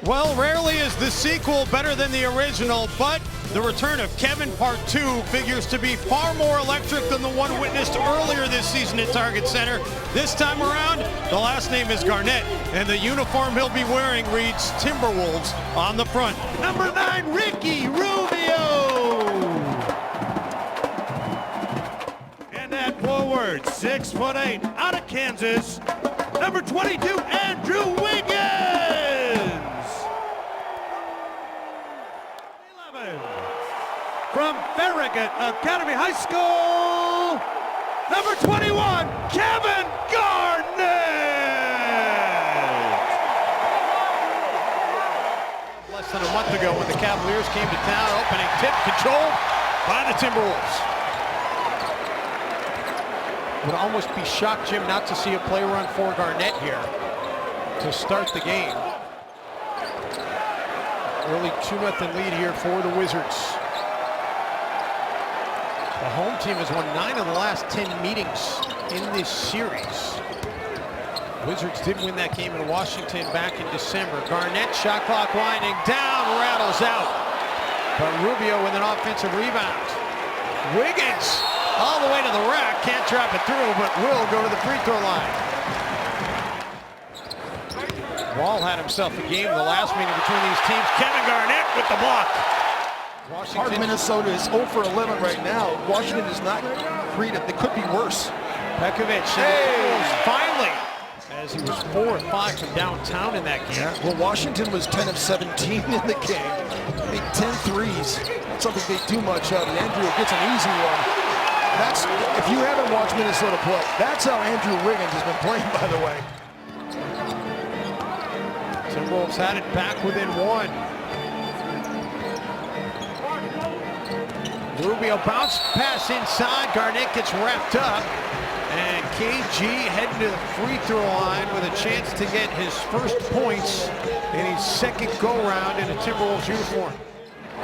Well, rarely is the sequel better than the original, but the return of Kevin Part 2 figures to be far more electric than the one witnessed earlier this season at Target Center. This time around, the last name is Garnett, and the uniform he'll be wearing reads Timberwolves on the front. Number 9, Ricky Rubio. And that forward, 6'8", out of Kansas, number 22, Andrew Wiggins. From Farragut Academy High School, number 21, Kevin Garnnet. Less than a month ago when the Cavaliers came to town, opening tip controlled by the Timberwolves. Would almost be shocked, Jim, not to see a play run for Garnett here to start the game. Early 2-0 lead here for the Wizards. The home team has won 9 of the last 10 meetings in this series. Wizards did win that game in Washington back in December. Garnett, shot clock winding down, rattles out. But Rubio with an offensive rebound. Wiggins all the way to the rack, can't drop it through, but will go to the free throw line. Wall had himself a game in the last meeting between these teams. Kevin Garnett with the block. Washington, Minnesota is 0 for 11 right now. Washington is not creative. They could be worse. Pekovic, finally, as he was 4 of 5 from downtown in that game. Yeah. Well, Washington was 10 of 17 in the game. Made 10 threes. That's something they do much of. And Andrew gets an easy one. That's, if you haven't watched Minnesota play, that's how Andrew Wiggins has been playing, by the way. Timberwolves had it back within 1. Rubio bounce pass inside. Garnett gets wrapped up. And KG heading to the free throw line with a chance to get his first points in his second go-round in a Timberwolves uniform.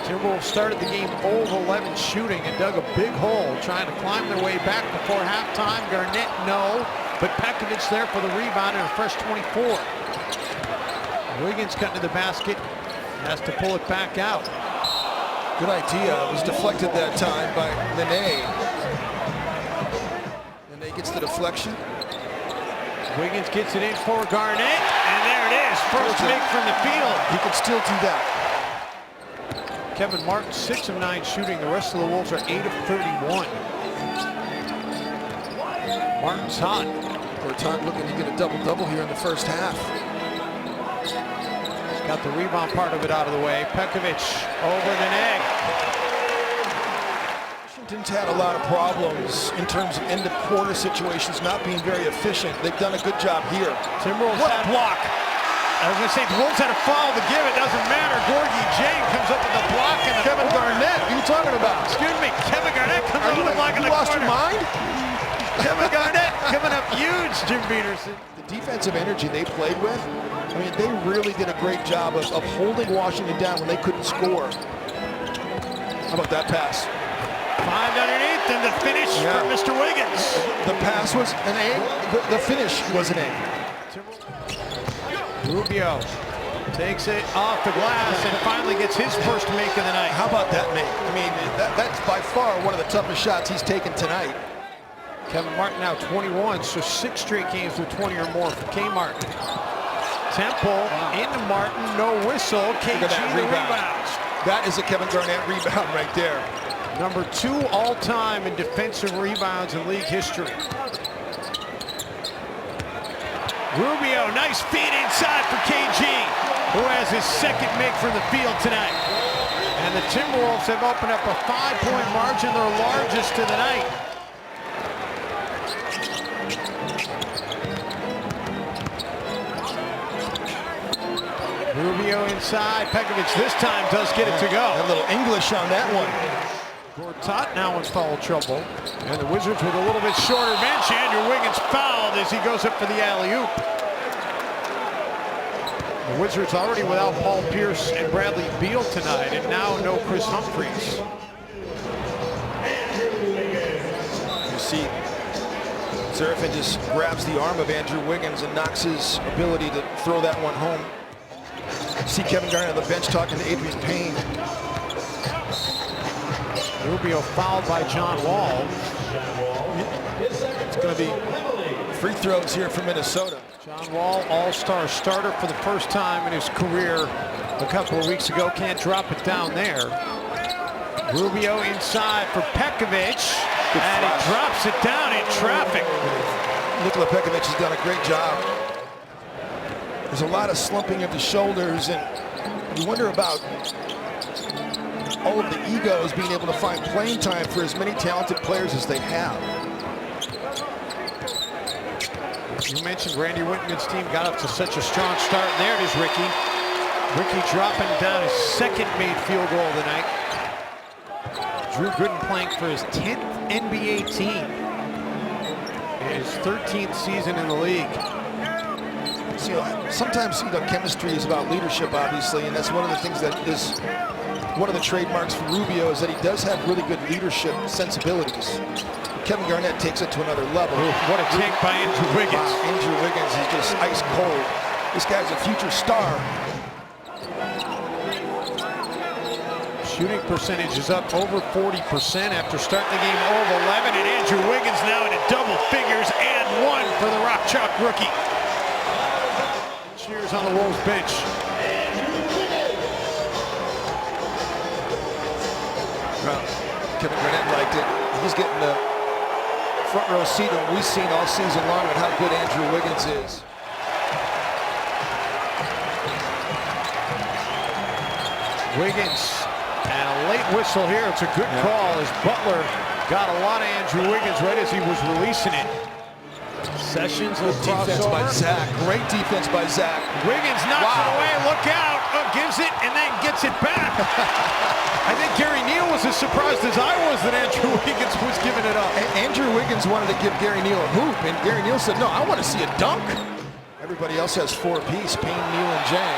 Timberwolves started the game 0 of 11 shooting and dug a big hole trying to climb their way back before halftime. Garnett, no, but Pekovic there for the rebound and a fresh 24. Wiggins cutting to the basket, has to pull it back out. Good idea. It was deflected that time by Garnnet. Garnnet gets the deflection. Wiggins gets it in for Garnett, and there it is. First make from the field. He can still do that. Kevin Martin, 6 of 9 shooting. The rest of the Wolves are 8 of 31. Martin's hot. Berton looking to get a double-double here in the first half. Got the rebound part of it out of the way. Pekovic over the neck. Washington's had a lot of problems in terms of end-of-quarter situations, not being very efficient. They've done a good job here. Timberwolves what a block! I was going to say, the Wolves had a foul to give. It doesn't matter. Gorgie Jane comes up with the block. And Kevin Garnett, what are you talking about? Excuse me, Kevin Garnett comes up with the block in the corner. You lost your mind? Kevin Garnett coming up huge, Jim Peterson. The defensive energy they played with, I mean, they really did a great job of holding Washington down when they couldn't score. How about that pass? 5 underneath, and the finish for Mr. Wiggins. The pass was an A, the finish was an A. Rubio takes it off the glass and finally gets his first make of the night. How about that make? I mean, that's by far one of the toughest shots he's taken tonight. Kevin Martin now 21, so 6 straight games with 20 or more for K. Martin. Temple into Martin, no whistle. KG the rebounds. That is a Kevin Garnett rebound right there. Number 2 all-time in defensive rebounds in league history. Rubio, nice feed inside for KG, who has his second make from the field tonight. And the Timberwolves have opened up a 5-point margin, their largest of the night. Rubio inside. Pekovic this time does get it to go. A little English on that one. Gortat now in foul trouble. And the Wizards with a little bit shorter bench. Andrew Wiggins fouled as he goes up for the alley-oop. The Wizards already without Paul Pierce and Bradley Beal tonight, and now no Chris Humphries. You see, Seraphin just grabs the arm of Andrew Wiggins and knocks his ability to throw that one home. See Kevin Garnett on the bench talking to Adrian Payne. Rubio fouled by John Wall. It's going to be free throws here for Minnesota. John Wall, all-star starter for the first time in his career a couple of weeks ago. Can't drop it down there. Rubio inside for Pekovic, and he drops it down in traffic. Nikola Pekovic has done a great job. There's a lot of slumping of the shoulders, and you wonder about all of the egos being able to find playing time for as many talented players as they have. You mentioned Randy Whitman's team got up to such a strong start. And there it is, Ricky. Ricky dropping down his second made field goal of the night. Drew Gooden playing for his 10th NBA team in his 13th season in the league. So, sometimes chemistry is about leadership, obviously, and that's one of the things that is one of the trademarks for Rubio, is that he does have really good leadership sensibilities. Kevin Garnett takes it to another level. Ooh, what a take by Andrew Wiggins. Wow, Andrew Wiggins is just ice cold. This guy's a future star. Shooting percentage is up over 40% after starting the game 0-11, and Andrew Wiggins now into double figures and one for the Rock Chalk rookie. Cheers on the Wolves bench. Well, Kevin Garnett liked it. He's getting the front row seat of what we've seen all season long and how good Andrew Wiggins is. Wiggins, and a late whistle here. It's a good call as Butler got a lot of Andrew Wiggins right as he was releasing it. Sessions will cross Defense over. by Zach. Great defense by Zach. Wiggins knocks it away. Look out. Gives it and then gets it back. I think Gary Neal was as surprised as I was that Andrew Wiggins was giving it up. Andrew Wiggins wanted to give Gary Neal a hoop, and Gary Neal said, no, I want to see a dunk. Everybody else has 4 apiece, Payne, Neal, and Jang.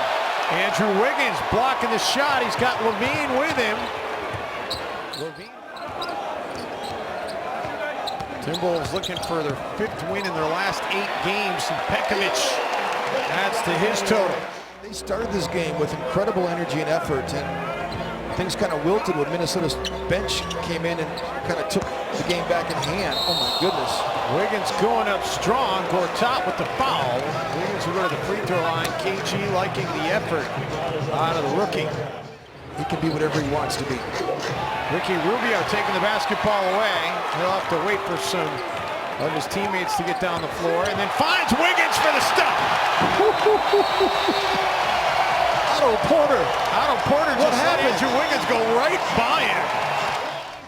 Andrew Wiggins blocking the shot. He's got Levine with him. Levine. Timberwolves looking for their 5th win in their last 8 games, and Pekovic adds to his total. They started this game with incredible energy and effort, and things kind of wilted when Minnesota's bench came in and kind of took the game back in hand. Oh my goodness. Wiggins going up strong. Gortat with the foul. Wiggins will go to the free throw line. KG liking the effort out of the rookie. He can be whatever he wants to be. Ricky Rubio taking the basketball away. He'll have to wait for some of his teammates to get down the floor, and then finds Wiggins for the stop. Otto Porter. Otto Porter What just let happened? Andrew Wiggins go right by him.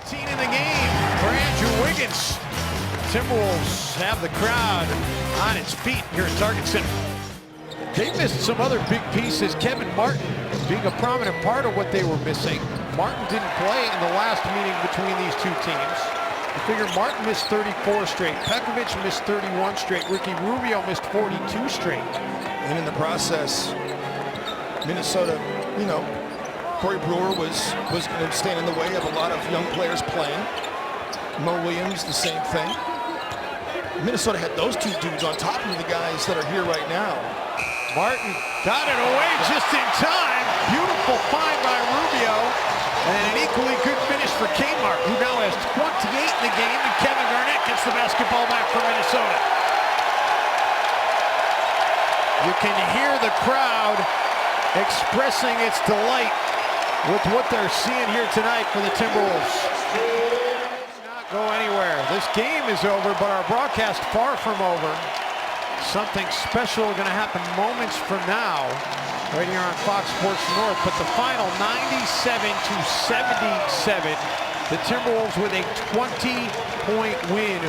18 in the game for Andrew Wiggins. Timberwolves have the crowd on its feet here at Target Center. They missed some other big pieces. Kevin Martin being a prominent part of what they were missing. Martin didn't play in the last meeting between these two teams. You figure Martin missed 34 straight. Pekovic missed 31 straight. Ricky Rubio missed 42 straight. And in the process, Minnesota, you know, Corey Brewer was going to stand in the way of a lot of young players playing. Mo Williams, the same thing. Minnesota had those 2 dudes on top of the guys that are here right now. Martin got it away just in time. Beautiful find by Rubio. And an equally good finish for Kmart, who now has 28 in the game, and Kevin Garnett gets the basketball back for Minnesota. You can hear the crowd expressing its delight with what they're seeing here tonight for the Timberwolves. Not go anywhere. This game is over, but our broadcast far from over. Something special going to happen moments from now, right here on Fox Sports North. But the final 97-77, the Timberwolves with a 20-point win